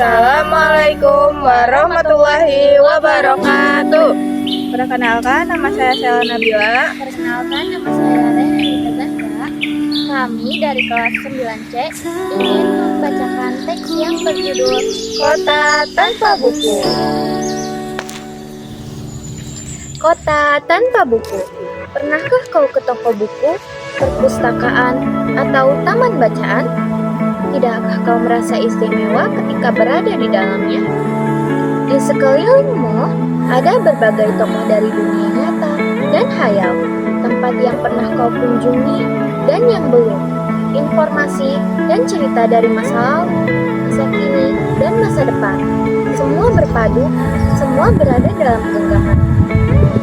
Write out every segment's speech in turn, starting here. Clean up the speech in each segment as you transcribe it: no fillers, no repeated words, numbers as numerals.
Assalamualaikum warahmatullahi wabarakatuh. Perkenalkan, nama saya Sela Nabila. Perkenalkan, nama saya Reni Ganda. Kami dari kelas 9C ingin membacakan teks yang berjudul Kota Tanpa Buku. Kota Tanpa Buku. Pernahkah kau ke toko buku, perpustakaan, atau taman bacaan? Tidakkah kau merasa istimewa ketika berada di dalamnya? Di sekelilingmu ada berbagai tokoh dari dunia nyata dan hayal, tempat yang pernah kau kunjungi dan yang belum, informasi dan cerita dari masa lalu, masa kini, dan masa depan. Semua berpadu, semua berada dalam genggaman.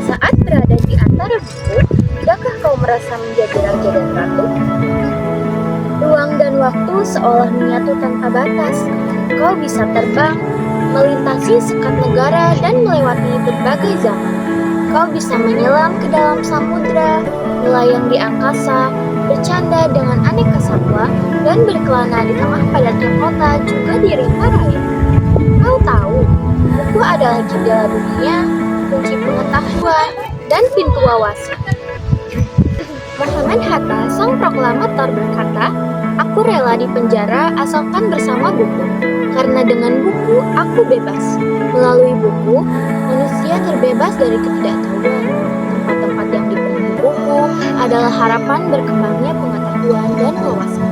Saat berada di antara buku, tidakkah kau merasa menjadi raja dan ratu? Ruang dan waktu seolah menyatu tanpa batas. Kau bisa terbang, melintasi sekat negara dan melewati berbagai zaman. Kau bisa menyelam ke dalam samudra, melayang di angkasa, bercanda dengan aneka satwa, dan berkelana di tengah padatnya kota juga di rimba raya. Kau tahu, buku adalah jendela dunia, kunci pengetahuan, dan pintu wawasan. Muhammad Hatta, sang proklamator berkata, "Aku rela di penjara asalkan bersama buku, karena dengan buku aku bebas. Melalui buku, manusia terbebas dari ketidaktahuan. Tempat-tempat yang dipenuhi buku adalah harapan berkembangnya pengetahuan dan wawasan."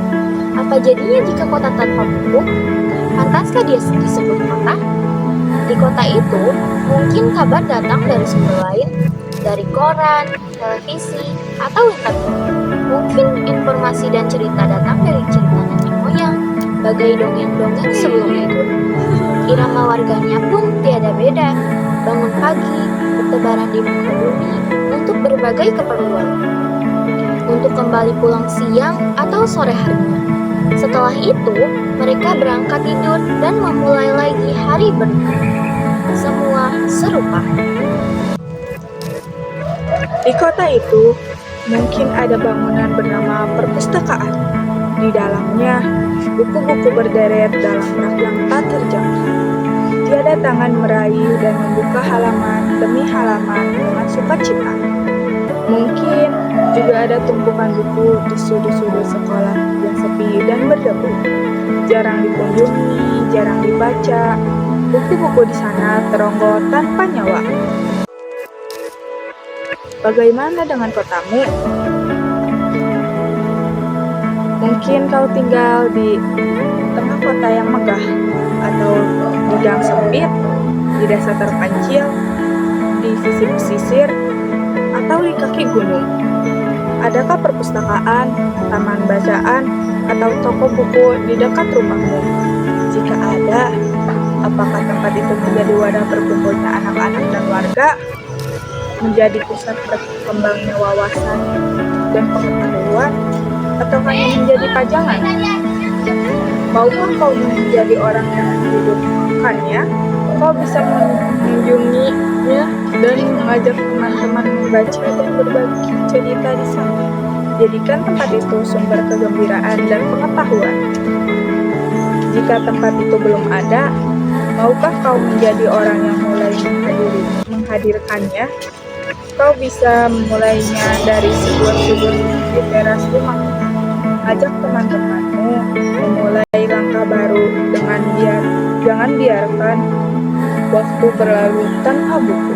Apa jadinya jika kota tanpa buku? Pantaskah dia disebut kota? Di kota itu, mungkin kabar datang dari sumber lain, dari koran, televisi, atau internet. Mungkin informasi dan cerita datang dari cerita nenek moyang, bagai dongeng-dongeng sebelum tidur. Irama warganya pun tiada beda, bangun pagi, bertebaran di muka bumi untuk berbagai keperluan. Untuk kembali pulang siang atau sore harinya. Setelah itu, mereka berangkat tidur dan memulai lagi hari berikutnya. Semua serupa. Di kota itu, mungkin ada bangunan bernama perpustakaan. Di dalamnya, buku-buku berderet dalam rak yang tak terjangkau. Tiada tangan meraih dan membuka halaman demi halaman dengan sukacita. Mungkin juga ada tumpukan buku di sudut-sudut sekolah yang sepi dan berdebu. Jarang dikunjungi, jarang dibaca. Buku-buku di sana teronggok tanpa nyawa. Bagaimana dengan kotamu? Mungkin kau tinggal di tengah kota yang megah, atau di gang sempit, di desa terpencil, di sisi pesisir, atau di kaki gunung. Adakah perpustakaan, taman bacaan, atau toko buku di dekat rumahmu? Jika ada, apakah tempat itu menjadi wadah berkumpulnya anak-anak dan warga? Menjadi pusat berkembangnya wawasan dan pengetahuan, atau hanya menjadi pajangan? Maukah kau menjadi orang yang menghidupkannya? Kau bisa mengunjunginya dan mengajak teman-teman membaca dan berbagi cerita di sana. Jadikan tempat itu sumber kegembiraan dan pengetahuan. Jika tempat itu belum ada, maukah kau menjadi orang yang mulai menghadirkannya? Kau bisa memulainya dari sebuah sudut di teras rumah. Ajak teman-temanmu memulai langkah baru dengan jangan biarkan waktu berlalu tanpa buku.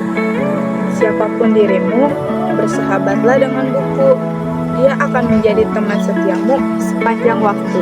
Siapapun dirimu, bersahabatlah dengan buku. Dia akan menjadi teman setiamu sepanjang waktu.